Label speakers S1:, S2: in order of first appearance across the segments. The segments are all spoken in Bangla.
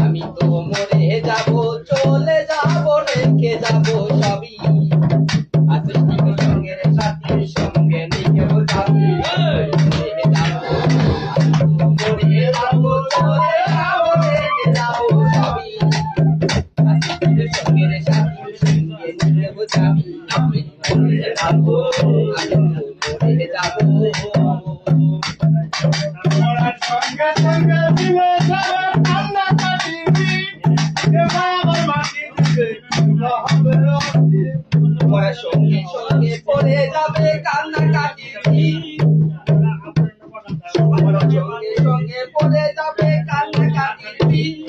S1: আমি তো মরে যাব, চলে যাব, রেখে যাব সবই। আশিস সঙ্গের সাথীর সঙ্গে নিকেও যাবি, মরে যাব, মরে যাব, চলে যাব, রেখে যাব সবই। আশিস সঙ্গের সাথীর সঙ্গে নিকেও যাবি, আমি মরে যাব, আমি মরে যাব। মরার সঙ্গে সঙ্গে পড়ে যাবে কান্নাকাটির ভিড়, মরার সঙ্গে সঙ্গে পড়ে যাবে কান্নাকাটির ভিড়।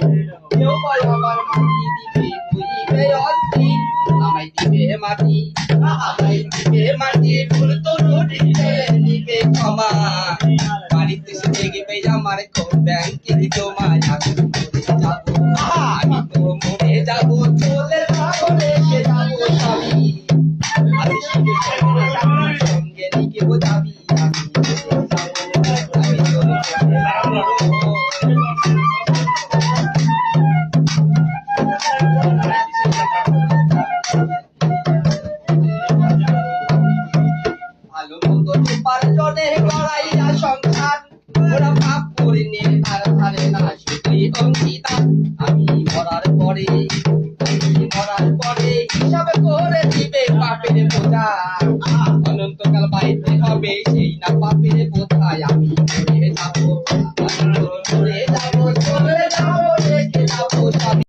S1: কেউ বল আমার মাটি দিবে, বুঝিবে অস্থির, আমায় দিবে মাটি, আমায় দিবে মাটি, ভুল তো রুটিতে দিবে ক্ষমা। বাড়িতে এসে দেখবে আমার কোন ব্যাংকের জমা, আমি মরে যাব, আমি তো মরে যাব, চলে যাব, রেখে যাব সবই। আমি শুধু সঙ্গে নিকেও যাবি, আমি মরে যাব, আমি তো মরে যাব। ভালো মন্দ উপার্জনে গড়াইয়া সংসার, ওরা পাপ করে নিয়ে ধারে ধারে না শুধুই অঙ্কিতা। আমি মরার পরে, আমি মরার পরে হিসাব করে দিবে পাপের বোঝা।